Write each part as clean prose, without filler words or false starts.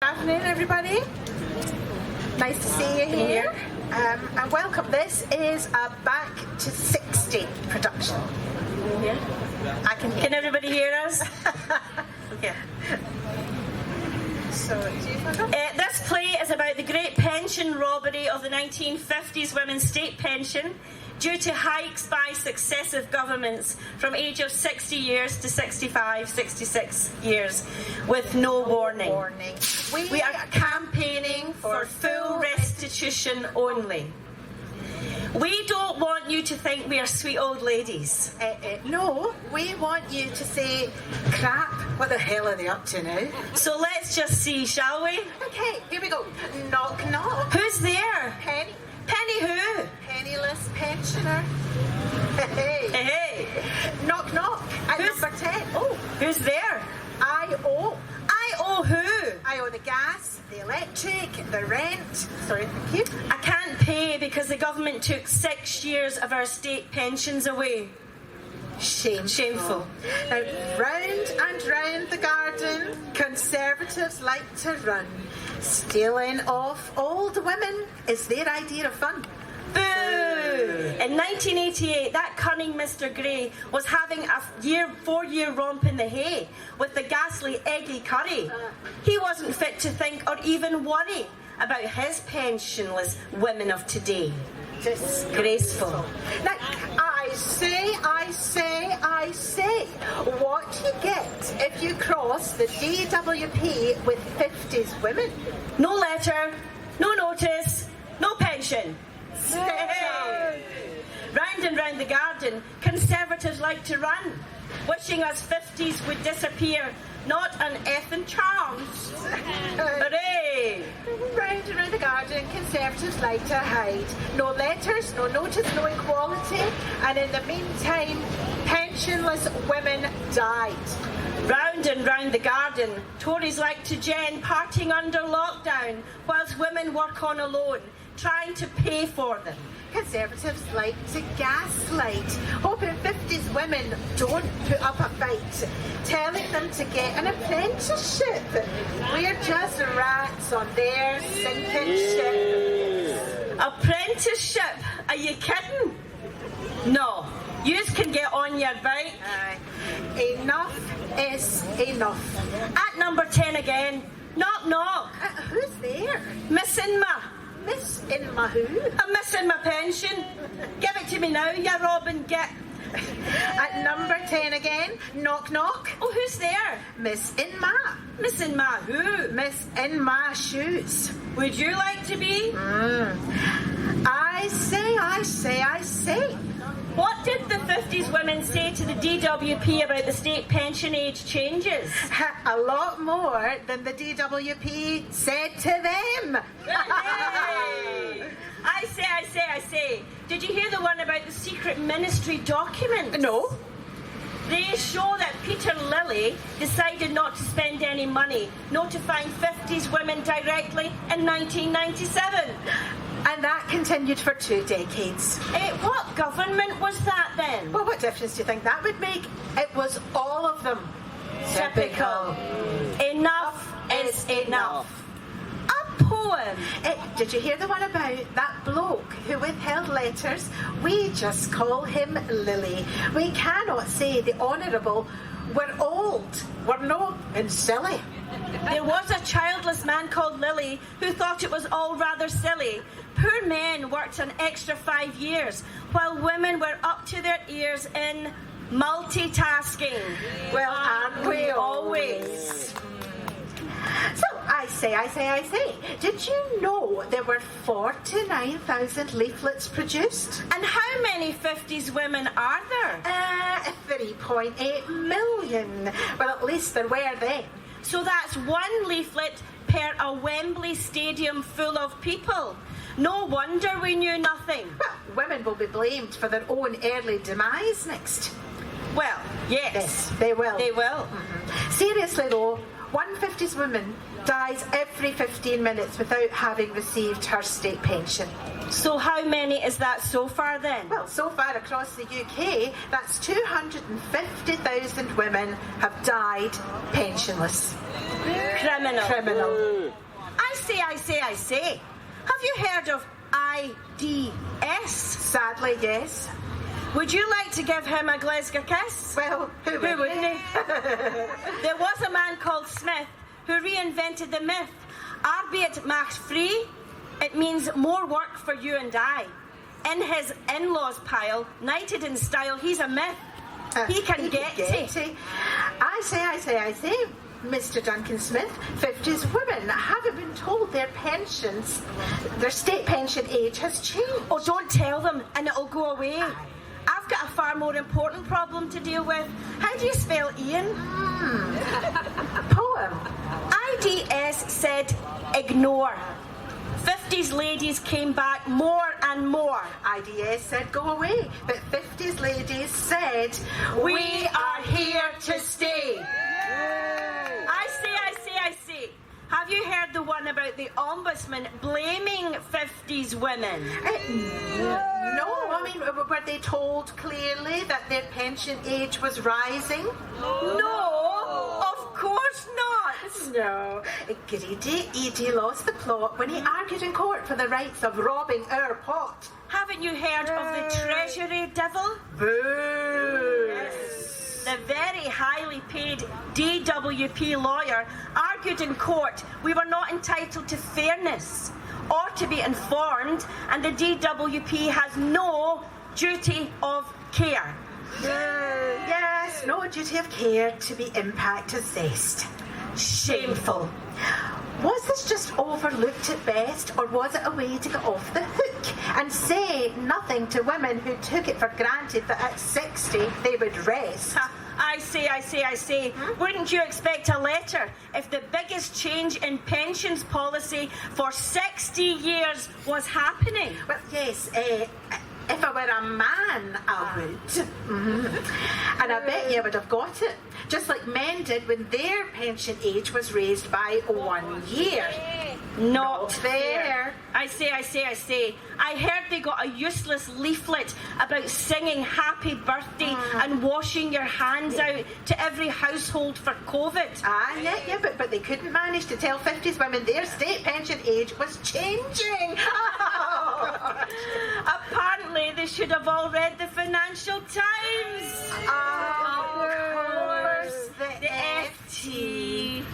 Good afternoon, everybody. Nice to see you here. And welcome. This is a Back to 60 production. Yeah. I can hear. Can everybody hear us? Okay. So, This play is about the great pension robbery of the 1950s women's state pension due to hikes by successive governments from age of 60 years to 65, 66 years with no warning. We are campaigning for full restitution only. We don't want you to think we are sweet old ladies. No, we want you to say, crap, what the hell are they up to now? So let's just see, shall we? Okay, here we go. Knock, knock. Who's there? Penny. Penny who? Penniless pensioner. Hey. Hey. Knock, knock. At Who's- number 10. Oh, who's there? I owe. I owe who? I owe the gas, the electric, the rent. Sorry, thank you. I can't pay because the government took 6 years of our state pensions away. Shameful. Now, round and round the garden, Conservatives like to run. Stealing off old women is their idea of fun. Boo! In 1988, that cunning Mr. Grey was having a 4-year romp in the hay with the ghastly Eggy Curry. He wasn't fit to think or even worry about his pensionless women of today. Disgraceful. Now, I say, what do you get if you cross the DWP with 50s women? No letter, no notice, no pension. Hey. Round and round the garden, Conservatives like to run, wishing us 50s would disappear, not an effing chance. Hooray! Round and round the garden, Conservatives like to hide. No letters, no notice, no equality, and in the meantime, pensionless women died. Round and round the garden, Tories like to gen, partying under lockdown, whilst women work on alone, trying to pay for them. Conservatives like to gaslight, hoping 50s women don't put up a fight, telling them to get an apprenticeship. We're just rats on their sinking ship. Apprenticeship? Are you kidding? No. Yous can get on your bike. Enough is enough. At number 10 again. Knock, knock. Who's there? Missing ma. Miss in my who? I'm missing my pension. Give it to me now, you robbing git. At number 10 again. Knock, knock. Oh, who's there? Miss in my. Missing ma who? Miss in my shoes. Would you like to be? I say. What did the 50s women say to the DWP about the state pension age changes? A lot more than the DWP said to them. Hey! I say. Did you hear the one about the secret ministry document? No. They show that Peter Lilly decided not to spend any money, notifying 50s women directly in 1997. And that continued for 2 decades. What government was that then? Well, what difference do you think that would make? It was all of them. Typical. Enough is enough. A poem. Did you hear the one about that bloke who withheld letters? We just call him Lily. We cannot say the honourable. We're old. We're no and silly. There was a childless man called Lily who thought it was all rather silly. Poor men worked an extra 5 years, while women were up to their ears in multitasking. Well, aren't we always? So, I say. Did you know there were 49,000 leaflets produced? And how many 50s women are there? 3.8 million. Well, at least there were then. So that's one leaflet per a Wembley stadium full of people. No wonder we knew nothing. Well, women will be blamed for their own early demise next. Well, yes. They will. They will. Seriously though, One 50s woman dies every 15 minutes without having received her state pension. So how many is that so far then? Well, so far across the UK, that's 250,000 women have died pensionless. Criminal. I say. Have you heard of IDS? Sadly, yes. Would you like to give him a Glasgow kiss? Well, who Wouldn't he? There was a man called Smith who reinvented the myth. Albeit max free, it means more work for you and I. In his in-laws pile, knighted in style, he's a myth. He can get it. I say, Mr. Duncan Smith, 50s women haven't been told their pensions, their state pension age has changed. Oh, don't tell them and it'll go away. I've got a far more important problem to deal with. How do you spell Ian? Poem. IDS said ignore. 50s ladies came back more and more. IDS said go away, but 50s ladies said We are here to stay. I say. Have you heard the one about the ombudsman blaming 50s women? No, I mean, were they told clearly that their pension age was rising? No, of course not. No. Greedy Edie lost the plot when he argued in court for the rights of robbing our pot. Haven't you heard of the Treasury devil? Boo! Yes. The very highly paid DWP lawyer argued in court we were not entitled to fairness or to be informed, and the DWP has no duty of care. Yes, no duty of care to be impact assessed. Shameful. Was this just overlooked at best, or was it a way to get off the hook and say nothing to women who took it for granted that at 60 they would rest? I say. Wouldn't you expect a letter if the biggest change in pensions policy for 60 years was happening? Well, yes, if I were a man, I would. And I bet you I would have got it. Just like men did when their pension age was raised by 1 year. Not fair. I say. I heard they got a useless leaflet about singing happy birthday and washing your hands out to every household for COVID. Yeah, but they couldn't manage to tell 50s women their state pension age was changing. Apparently, they should have all read the Financial Times. Of course, the FT.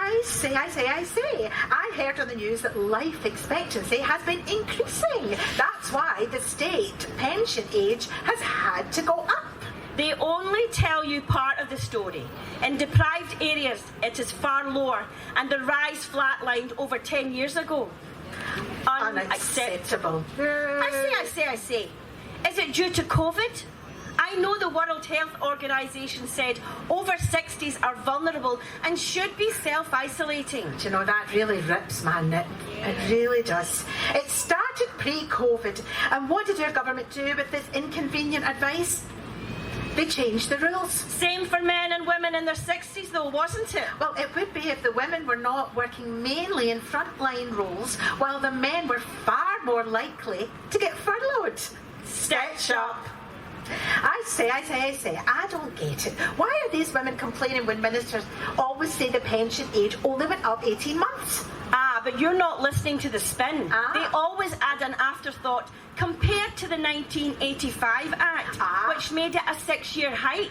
I say. I heard on the news that life expectancy has been increasing. That's why the state pension age has had to go up. They only tell you part of the story. In deprived areas, it is far lower, and the rise flatlined over 10 years ago. Unacceptable. I say. Is it due to COVID? I know the World Health Organization said over 60s are vulnerable and should be self-isolating. Do you know, that really rips my nip. It really does. It started pre-COVID, and what did our government do with this inconvenient advice? They changed the rules. Same for men and women in their 60s though, wasn't it? Well, it would be if the women were not working mainly in frontline roles, while the men were far more likely to get furloughed. Stitch up. I say, I don't get it. Why are these women complaining when ministers always say the pension age only went up 18 months? But you're not listening to the spin. They always add an afterthought compared to the 1985 Act, which made it a 6-year hike.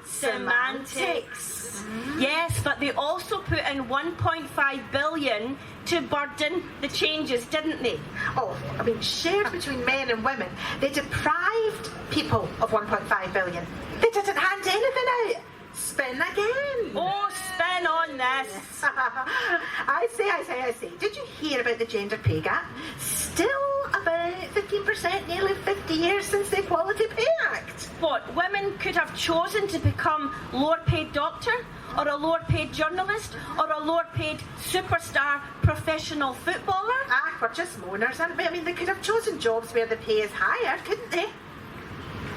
Semantics. Yes, but they also put in 1.5 billion to burden the changes, didn't they? Oh, I mean, shared between men and women, they deprived people of 1.5 billion. They didn't hand anything out. Spin again. Oh, spin on this. I say. Did you hear about the gender pay gap? Still about 15%, nearly 50 years since the Equality Pay Act. What, women could have chosen to become lower paid doctor, or a lower paid journalist, or a lower paid superstar professional footballer? We're just moaners, aren't we? I mean, they could have chosen jobs where the pay is higher, couldn't they?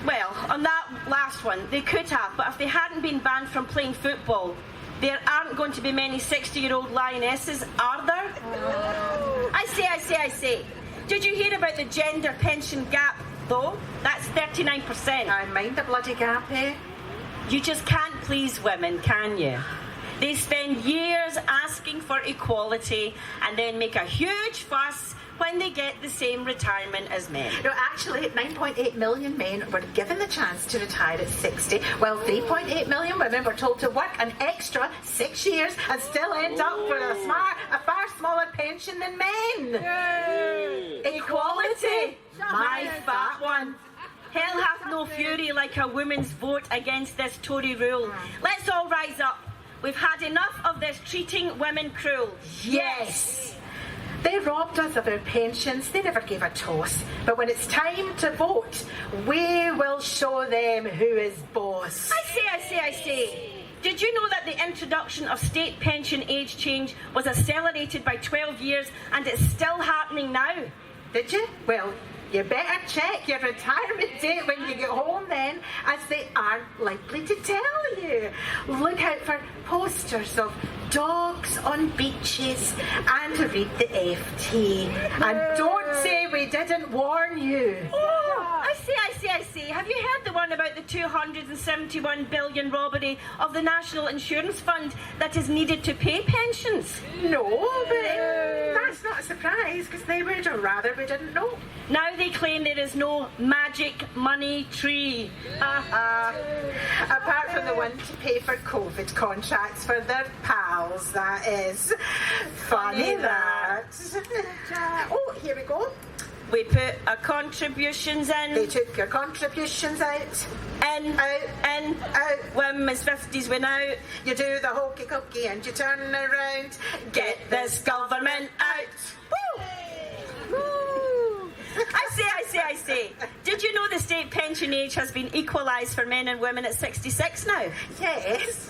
Well, on that last one, they could have, but if they hadn't been banned from playing football, There aren't going to be many 60-year-old lionesses, are there? I say. Did you hear about the gender pension gap, though? That's 39%. I mind the bloody gap, eh? You just can't please women, can you? They spend years asking for equality and then make a huge fuss when they get the same retirement as men. No, actually, 9.8 million men were given the chance to retire at 60, while 3.8 million women were told to work an extra 6 years and still end up with a far smaller pension than men. Yay. Equality, my fat one. Hell hath no fury like a woman's vote against this Tory rule. Let's all rise up. We've had enough of this treating women cruel. Yes! They robbed us of our pensions, they never gave a toss. But when it's time to vote, we will show them who is boss. I say. Did you know that the introduction of state pension age change was accelerated by 12 years and it's still happening now? Did you? Well, you better check your retirement date when you get home then, as they aren't likely to tell you. Look out for posters of dogs on beaches and read the FT. And don't say we didn't warn you. Oh, I see. Have you heard the one about the 271 billion robbery of the National Insurance Fund that is needed to pay pensions? No, but that's not a surprise, because they would rather we didn't know. Now they claim there is no magic money tree. Apart from the one to pay for COVID contracts for their pals, that is. Funny that. Oh, here we go. We put our contributions in. They took your contributions out. In. Out. When Miss 50s went out. You do the hokey cokey and you turn around. Get this government out. Woo! Woo! I say. Did you know the state pension age has been equalised for men and women at 66 now? Yes,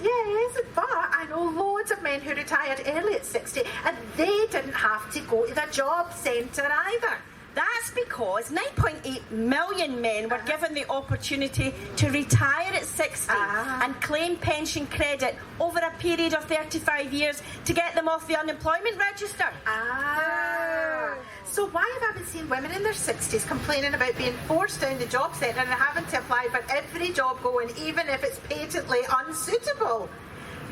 but I know loads of men who retired early at 60 and they didn't have to go to the job centre either. That's because 9.8 million men were given the opportunity to retire at 60 and claim pension credit over a period of 35 years to get them off the unemployment register. So why have I been seeing women in their 60s complaining about being forced down the job centre and having to apply for every job going, even if it's patently unsuitable?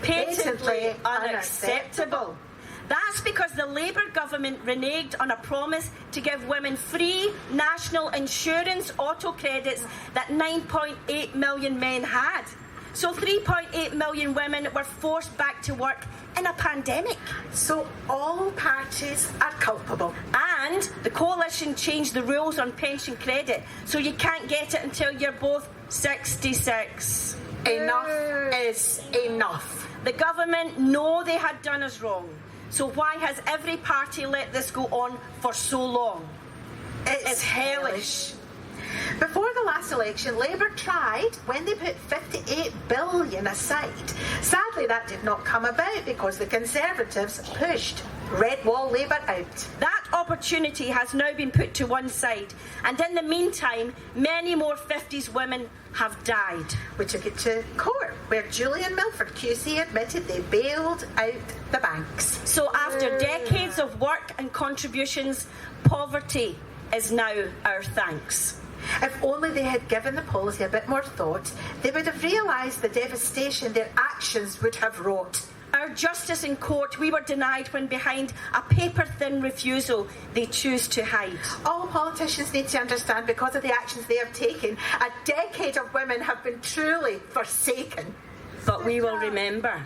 Patently unacceptable. That's because the Labour government reneged on a promise to give women free national insurance auto credits that 9.8 million men had. So 3.8 million women were forced back to work in a pandemic. So all parties are culpable. And the coalition changed the rules on pension credit, so you can't get it until you're both 66. Enough is enough. The government know they had done us wrong. So why has every party let this go on for so long? It's hellish. Before the last election, Labour tried when they put 58 billion aside. Sadly, that did not come about because the Conservatives pushed Red Wall Labour out. That opportunity has now been put to one side, and in the meantime, many more 50s women have died. We took it to court, where Julian Milford QC admitted they bailed out the banks. So after decades of work and contributions, poverty is now our thanks. If only they had given the policy a bit more thought, they would have realised the devastation their actions would have wrought. Our justice in court we were denied when behind a paper-thin refusal they choose to hide. All politicians need to understand because of the actions they have taken, a decade of women have been truly forsaken. But we will remember.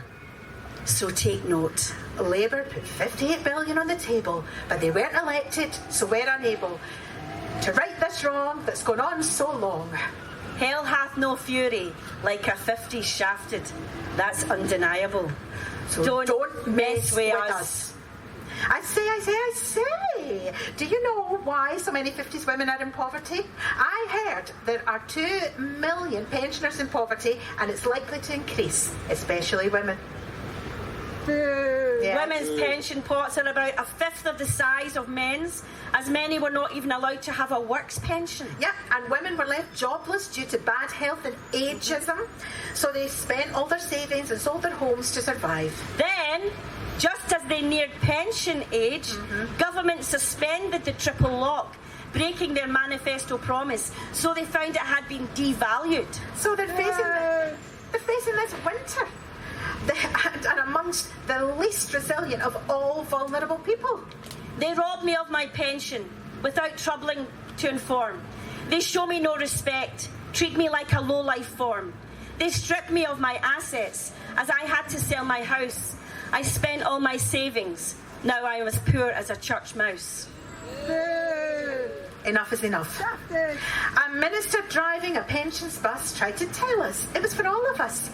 So take note. Labour put 58 billion on the table, but they weren't elected, so we're unable to right this wrong that's gone on so long. Hell hath no fury like a 50s shafted. That's undeniable. So don't mess with us. I say. Do you know why so many 50s women are in poverty? I heard there are 2 million pensioners in poverty and it's likely to increase, especially women. Yeah. Women's pension pots are about a fifth of the size of men's, as many were not even allowed to have a works pension. Yeah, and women were left jobless due to bad health and ageism, so they spent all their savings and sold their homes to survive. Then, just as they neared pension age, government suspended the triple lock, breaking their manifesto promise, so they found it had been devalued. So they're facing this winter. And amongst the least resilient of all vulnerable people. They rob me of my pension without troubling to inform. They show me no respect, treat me like a low-life form. They strip me of my assets as I had to sell my house. I spent all my savings. Now I am as poor as a church mouse. Enough is enough. A minister driving a pensions bus tried to tell us it was for all of us.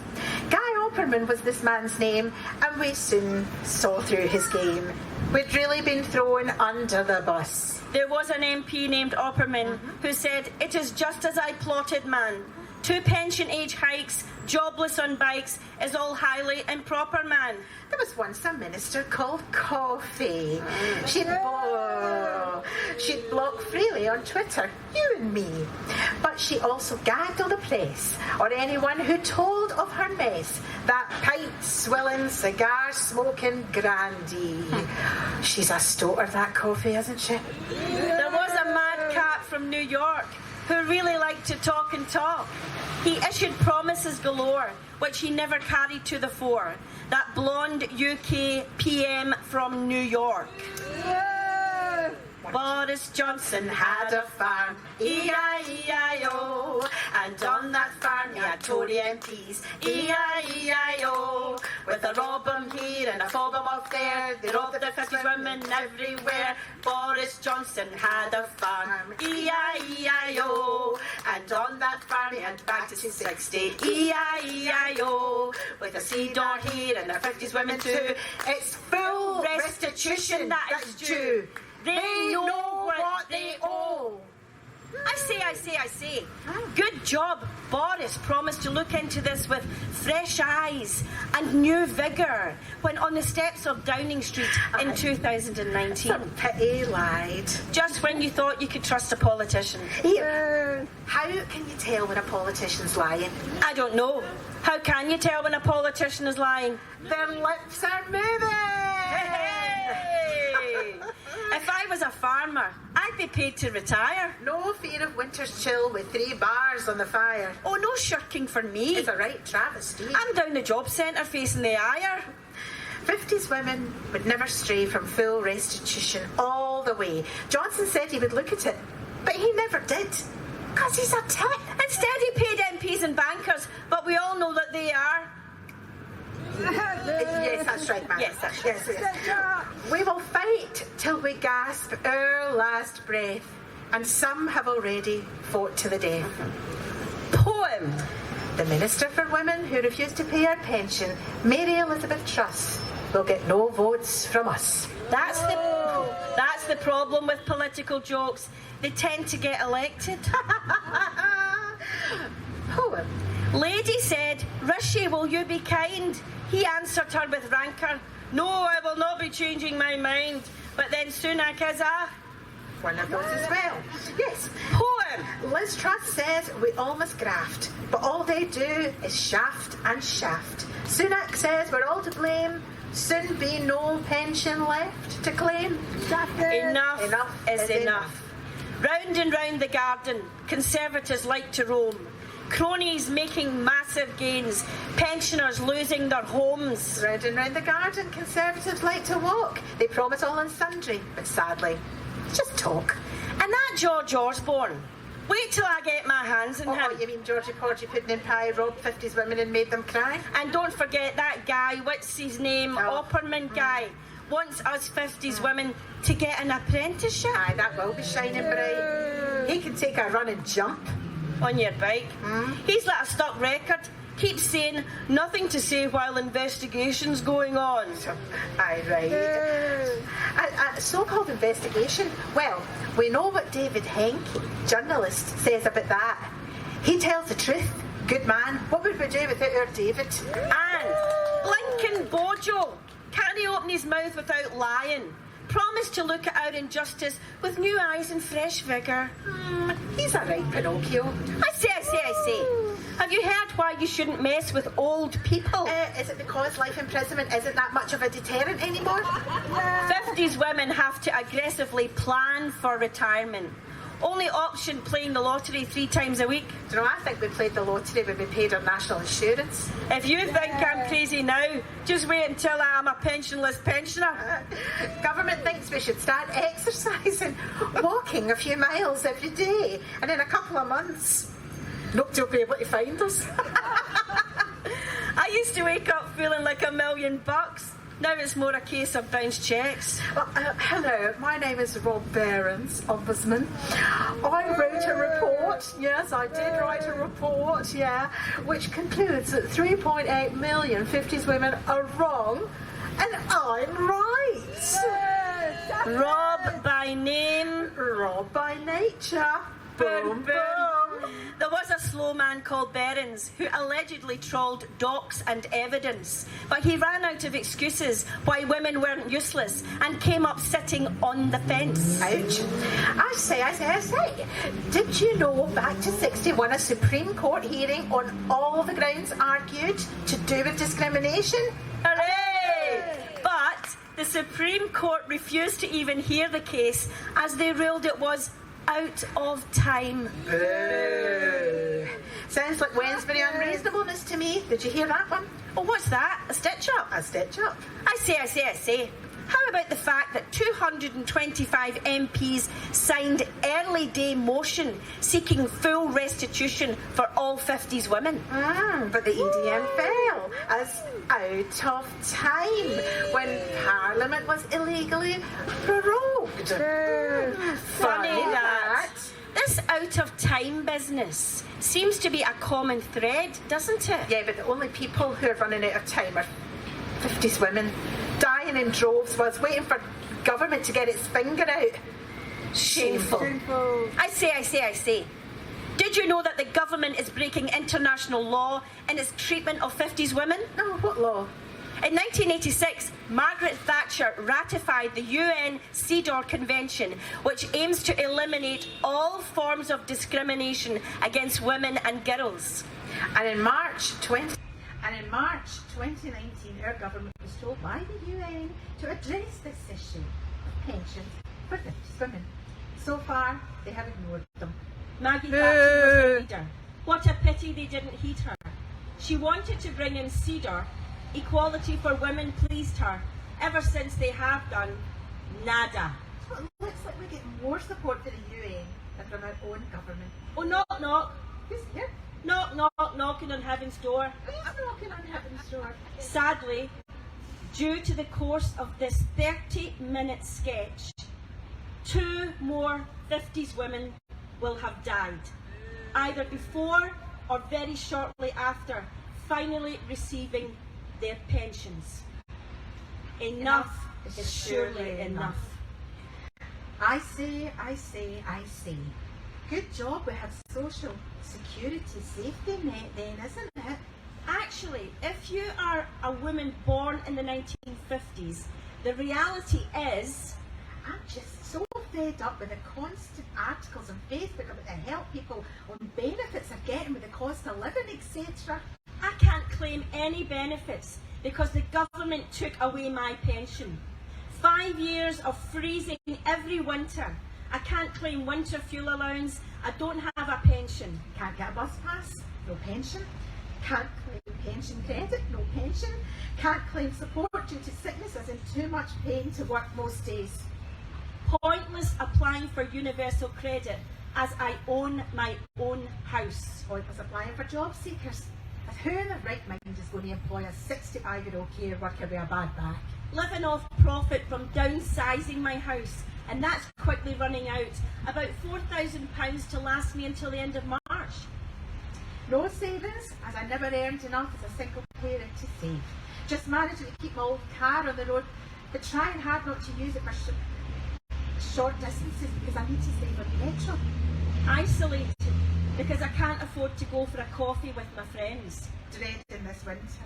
Guy Opperman was this man's name, and we soon saw through his game. We'd really been thrown under the bus. There was an MP named Opperman who said, "It is just as I plotted, man. 2 pension age hikes, jobless on bikes, is all highly improper, man." There was once a minister called Coffee. She'd block freely on Twitter, you and me. But she also gagged on the press, or anyone who told of her mess. That pipe-swilling, cigar-smoking grandee. She's a stoter, that Coffee, isn't she? There was a madcap from New York who really liked to talk and talk. He issued promises galore, which he never carried to the fore. That blonde UK PM from New York. Boris Johnson had a farm, E-I-E-I-O, and on that farm he had Tory MPs, E-I-E-I-O, with a rob 'em here and a fob 'em off there, they robbed the 50s women everywhere. Boris Johnson had a farm, E-I-E-I-O, and on that farm he had BACKTO60, E-I-E-I-O, with a sea door here and the 50s women too. It's full restitution that is due. They know what they owe. I say. Good job. Boris promised to look into this with fresh eyes and new vigour when on the steps of Downing Street in 2019. Some pity lied. Just when you thought you could trust a politician. How can you tell when a politician's lying? I don't know. How can you tell when a politician is lying? Their lips are moving! Hey! If I was a farmer, I'd be paid to retire. No fear of winter's chill with 3 bars on the fire. Oh, no shirking for me. It's a right travesty. I'm down the job centre facing the ire. 50s women would never stray from full restitution all the way. Johnson said he would look at it, but he never did. Because he's a tit. Instead, he paid MPs and bankers, but we all know that they are. Yes, that's right, man. Yes, that's right. Yes. We will fight till we gasp our last breath, and some have already fought to the death. Poem. The Minister for Women who refused to pay our pension, Mary Elizabeth Truss, will get no votes from us. That's the problem with political jokes. They tend to get elected. Poem. Lady said, "Rishi, will you be kind?" He answered her with rancour, "No, I will not be changing my mind." But then Sunak is one of those as well. Yes. Poem. Liz Truss says we all must graft, but all they do is shaft and shaft. Sunak says we're all to blame. Soon be no pension left to claim. Enough is enough. enough. Round and round the garden, Conservatives like to roam. Cronies making massive gains, pensioners losing their homes. Round and round the garden, Conservatives like to walk. They promise all and sundry, but sadly, it's just talk. And that George Osborne, wait till I get my hands on him. Oh, you mean Georgie Porgy pudding and pie robbed 50s women and made them cry? And don't forget that guy, what's his name, Oh. Opperman guy, wants us 50s women to get an apprenticeship. Aye, that will be shining bright. He can take a run and jump. On your bike. He's like a stuck record. Keeps saying nothing to say while investigation's going on. Aye, right. A so-called investigation? Well, we know what David Henke, journalist, says about that. He tells the truth. Good man. What would we do without our David? And Lincoln Bojo, open his mouth without lying. Promised to look at our injustice with new eyes and fresh vigour. He's a right Pinocchio. I say. Have you heard why you shouldn't mess with old people? Is it because life imprisonment isn't that much of a deterrent anymore? 50s women have to aggressively plan for retirement. Only option playing the lottery 3 times a week. Do you know, I think we played the lottery when we paid our national insurance. If you think I'm crazy now, just wait until I'm a pensionless pensioner. Government thinks we should start exercising, walking a few miles every day, and in a couple of months, nobody will be able to find us. I used to wake up feeling like $1 million. Now it's more a case of bounced checks. Well, hello, my name is Rob Behrens, Ombudsman. I wrote a report, yes, I did write a report, which concludes that 3.8 million 50s women are wrong, and I'm right. Rob by name. Rob by nature. Boom, boom. There was a slow man called Behrens who allegedly trolled docs and evidence, but he ran out of excuses why women weren't useless and came up sitting on the fence. Ouch. I say. Did you know BACKTO60 won a Supreme Court hearing on all the grounds argued to do with discrimination? Hooray! But the Supreme Court refused to even hear the case as they ruled it was out of time. Boo. Sounds like Wednesbury unreasonableness to me. Did you hear that one? Oh, what's that? A stitch-up? A stitch-up. I say. How about the fact that 225 MPs signed early day motion seeking full restitution for all 50s women? But the EDM fell as out of time when Parliament was illegally prorogued. Funny that. This out of time business seems to be a common thread, doesn't it? Yeah, but the only people who are running out of time are 50s women, dying in droves whilst waiting for government to get its finger out. Shameful. I say. Did you know that the government is breaking international law in its treatment of 50s women? No, what law? In 1986, Margaret Thatcher ratified the UN CEDAW Convention, which aims to eliminate all forms of discrimination against women and girls. And in March 2019, our government was told by the UN to address this issue of pensions for 50s women. So far, they have ignored them. Maggie Thatcher was a leader. What a pity they didn't heed her. She wanted to bring in CEDAW. Equality for women pleased her. Ever since they have done, nada. Well, it looks like we're getting more support for the UN than from our own government. Oh, knock, knock. Who's here? Knock, knock, knocking on heaven's door. Who's knocking on heaven's door? Sadly, due to the course of this 30-minute sketch, 2 more 50s women will have died, either before or very shortly after finally receiving their pensions. Enough is surely enough. I say. Good job we have social security safety net then, isn't it? Actually, if you are a woman born in the 1950s, the reality is... I'm just so fed up with the constant articles on Facebook about the help people on benefits are getting with the cost of living, etc. I can't claim any benefits because the government took away my pension. 5 years of freezing every winter. I can't claim winter fuel allowance. I don't have a pension. Can't get a bus pass, no pension. Can't claim pension credit, no pension. Can't claim support due to sickness as in too much pain to work most days. Pointless applying for universal credit as I own my own house. Pointless applying for job seekers. As who in their right mind is going to employ a 65-year-old care worker with a bad back? Living off profit from downsizing my house, and that's quickly running out. About £4,000 to last me until the end of March. No savings, as I never earned enough as a single parent to save. Just managing to keep my old car on the road, but trying hard not to use it for short distances because I need to save on petrol. Isolated because I can't afford to go for a coffee with my friends. Dreading this winter.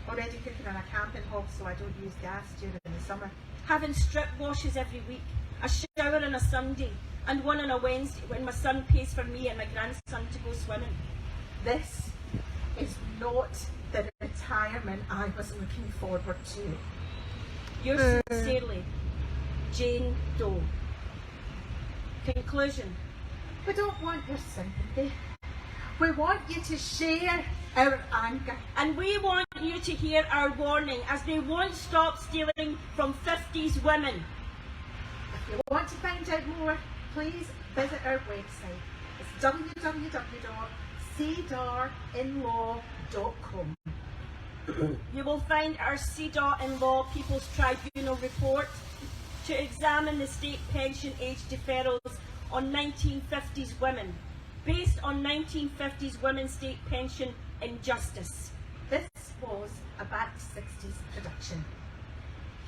Already cooking in a camping hob so I don't use gas during the summer. Having strip washes every week, a shower on a Sunday, and one on a Wednesday when my son pays for me and my grandson to go swimming. This is not the retirement I was looking forward to. Yours sincerely, Jane Doe. Conclusion. We don't want your sympathy. We want you to share our anger. And we want you to hear our warning, as they won't stop stealing from 50s women. If you want to find out more, please visit our website. It's www.cdarinlaw.com. You will find our CEDAW in-law People's Tribunal report to examine the state pension age deferrals on 1950s women, based on 1950s women's state pension injustice. This was a BACKTO60s production.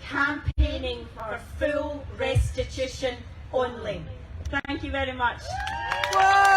Campaigning for full restitution only. Thank you very much.